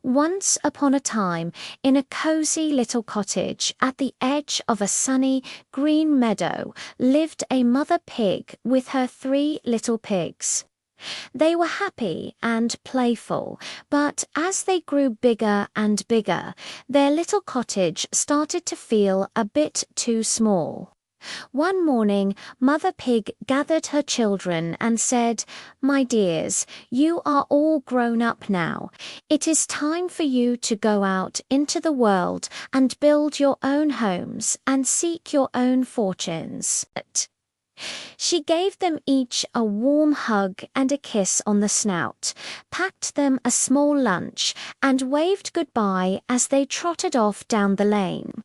Once upon a time, in a cozy little cottage at the edge of a sunny, green meadow, lived a mother pig with her 3 little pigs. They were happy and playful, but as they grew bigger and bigger, their little cottage started to feel a bit too small. One morning, Mother Pig gathered her children and said, "My dears, you are all grown up now. It is time for you to go out into the world and build your own homes and seek your own fortunes." She gave them each a warm hug and a kiss on the snout, packed them a small lunch, and waved goodbye as they trotted off down the lane.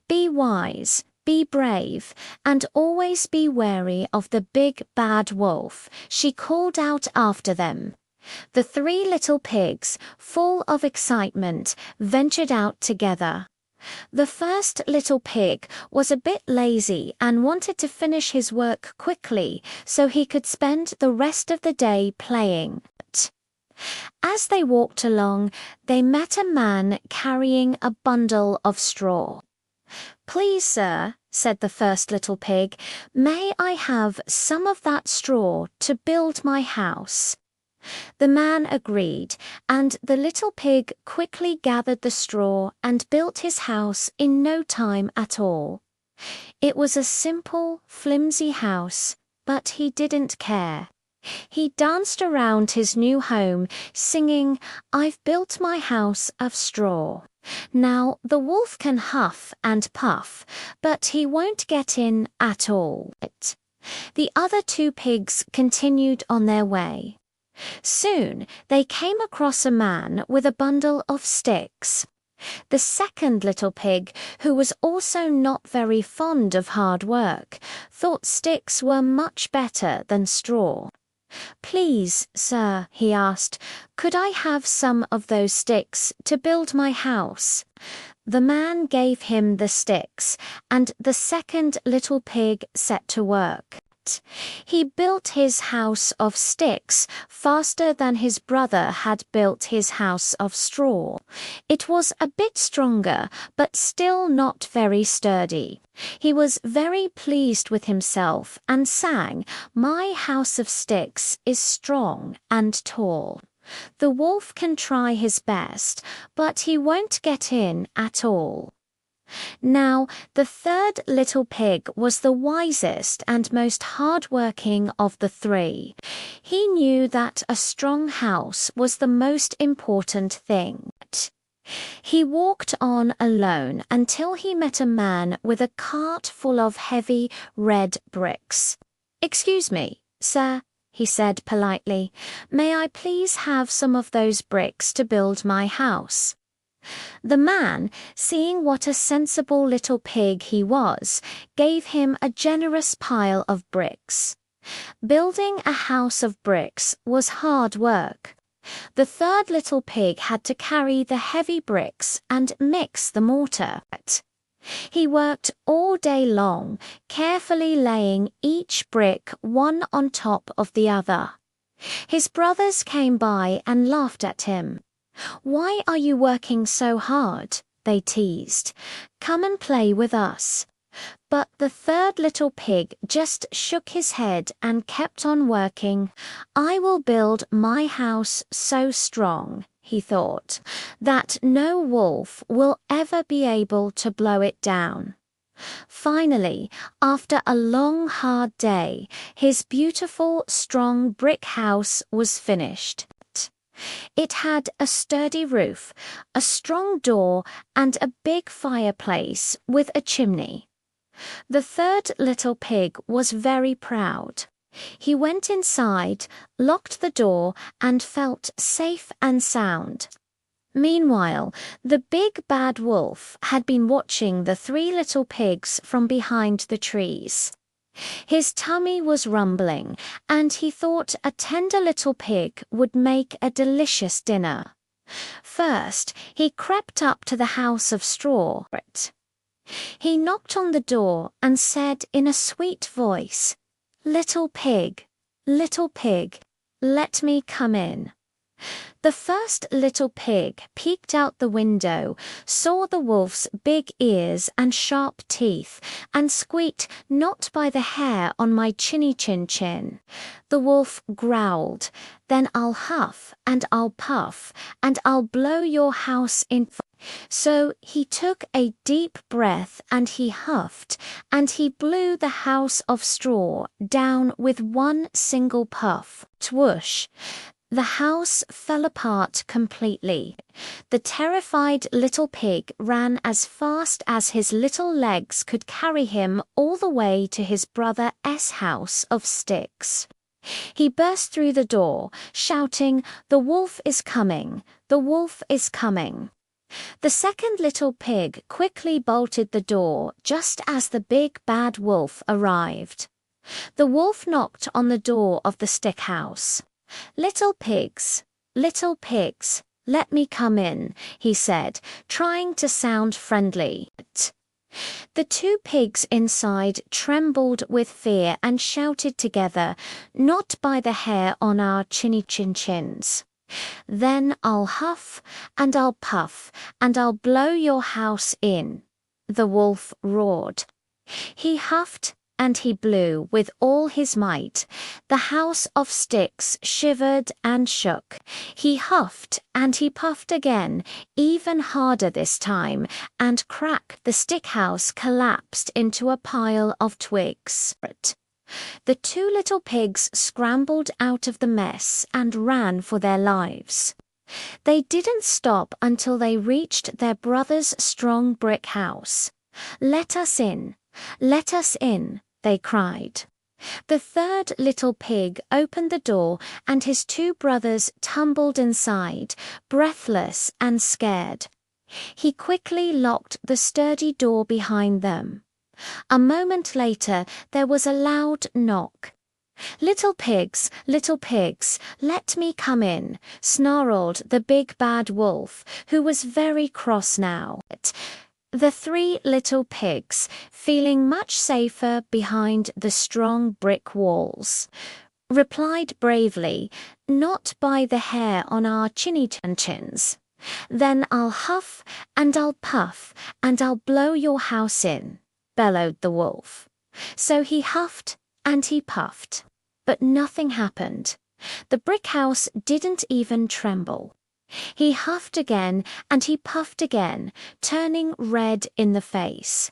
"Be wise, be brave, and always be wary of the big bad wolf," she called out after them. The 3 little pigs, full of excitement, ventured out together. The first little pig was a bit lazy and wanted to finish his work quickly so he could spend the rest of the day playing. As they walked along, they met a man carrying a bundle of straw. "Please, sir," said the first little pig, "may I have some of that straw to build my house?" The man agreed, and the little pig quickly gathered the straw and built his house in no time at all. It was a simple, flimsy house, but he didn't care. He danced around his new home, singing, "I've built my house of straw. Now the wolf can huff and puff, but he won't get in at all." The other 2 pigs continued on their way. Soon they came across a man with a bundle of sticks. The second little pig, who was also not very fond of hard work, thought sticks were much better than straw. "Please, sir," he asked, "could I have some of those sticks to build my house?" The man gave him the sticks, and the second little pig set to work. He built his house of sticks faster than his brother had built his house of straw. It was a bit stronger, but still not very sturdy. He was very pleased with himself and sang, "My house of sticks is strong and tall. The wolf can try his best, but he won't get in at all." Now, the third little pig was the wisest and most hard-working of the 3. He knew that a strong house was the most important thing. He walked on alone until he met a man with a cart full of heavy red bricks. "Excuse me, sir," he said politely, "may I please have some of those bricks to build my house?" The man, seeing what a sensible little pig he was, gave him a generous pile of bricks. Building a house of bricks was hard work. The third little pig had to carry the heavy bricks and mix the mortar. He worked all day long, carefully laying each brick one on top of the other. His brothers came by and laughed at him. "Why are you working so hard?" they teased. "Come and play with us." But the third little pig just shook his head and kept on working. "I will build my house so strong," he thought, "that no wolf will ever be able to blow it down." Finally, after a long, hard day, his beautiful, strong brick house was finished. It had a sturdy roof, a strong door, and a big fireplace with a chimney. The third little pig was very proud. He went inside, locked the door, and felt safe and sound. Meanwhile, the big bad wolf had been watching the 3 little pigs from behind the trees. His tummy was rumbling, and he thought a tender little pig would make a delicious dinner. First, he crept up to the house of straw. He knocked on the door and said in a sweet voice, little pig, let me come in." The first little pig peeked out the window, saw the wolf's big ears and sharp teeth, and squeaked, "Not by the hair on my chinny chin chin." The wolf growled, "Then I'll huff and I'll puff, and I'll blow your house in." So he took a deep breath and he huffed, and he blew the house of straw down with one single puff. Twoosh! The house fell apart completely. The terrified little pig ran as fast as his little legs could carry him all the way to his brother's house of sticks. He burst through the door, shouting, "The wolf is coming! The wolf is coming!" The second little pig quickly bolted the door just as the big bad wolf arrived. The wolf knocked on the door of the stick house. Little pigs, let me come in," he said, trying to sound friendly. The two pigs inside trembled with fear and shouted together, "Not by the hair on our chinny chin chins." "Then I'll huff and I'll puff and I'll blow your house in," the wolf roared. He huffed and he blew with all his might. The house of sticks shivered and shook. He huffed and he puffed again, even harder this time, and crack, the stick house collapsed into a pile of twigs. The two little pigs scrambled out of the mess and ran for their lives. They didn't stop until they reached their brother's strong brick house. "Let us in! Let us in!" they cried. The third little pig opened the door and his two brothers tumbled inside, breathless and scared. He quickly locked the sturdy door behind them. A moment later there was a loud knock. Little pigs, let me come in," snarled the big bad wolf, who was very cross now. The three little pigs, feeling much safer behind the strong brick walls, replied bravely, "Not by the hair on our chinny chin chins." "Then I'll huff and I'll puff and I'll blow your house in," bellowed the wolf. So he huffed and he puffed, but nothing happened. The brick house didn't even tremble. He huffed again and he puffed again, turning red in the face.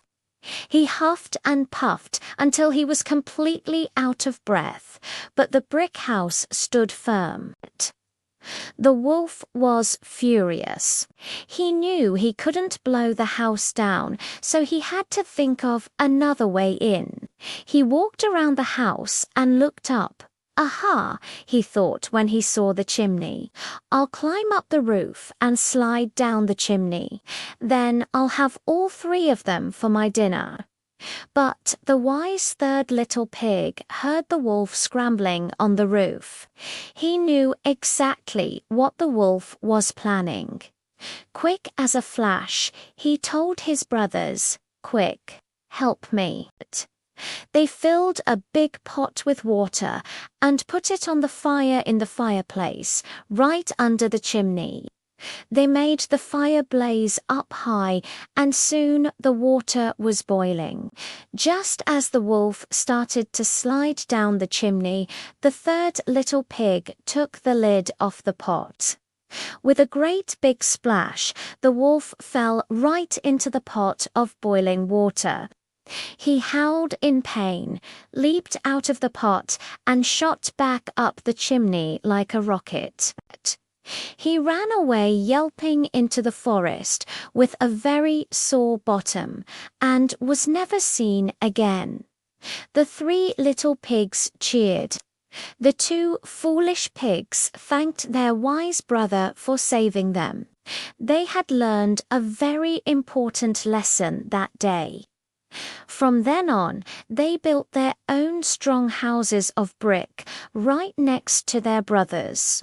He huffed and puffed until he was completely out of breath, but the brick house stood firm. The wolf was furious. He knew he couldn't blow the house down, so he had to think of another way in. He walked around the house and looked up. "Aha," he thought when he saw the chimney. "I'll climb up the roof and slide down the chimney. Then I'll have all three of them for my dinner." But the wise third little pig heard the wolf scrambling on the roof. He knew exactly what the wolf was planning. Quick as a flash, he told his brothers, "Quick, help me." They filled a big pot with water and put it on the fire in the fireplace, right under the chimney. They made the fire blaze up high, and soon the water was boiling. Just as the wolf started to slide down the chimney, the third little pig took the lid off the pot. With a great big splash, the wolf fell right into the pot of boiling water. He howled in pain, leaped out of the pot, and shot back up the chimney like a rocket. He ran away yelping into the forest with a very sore bottom and was never seen again. The three little pigs cheered. The two foolish pigs thanked their wise brother for saving them. They had learned a very important lesson that day. From then on, they built their own strong houses of brick right next to their brothers'.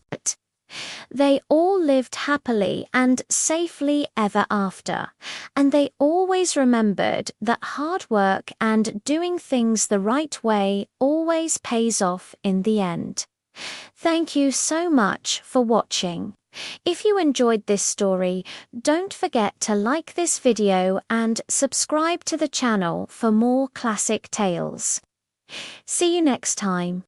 They all lived happily and safely ever after, and they always remembered that hard work and doing things the right way always pays off in the end. Thank you so much for watching. If you enjoyed this story, don't forget to like this video and subscribe to the channel for more classic tales. See you next time.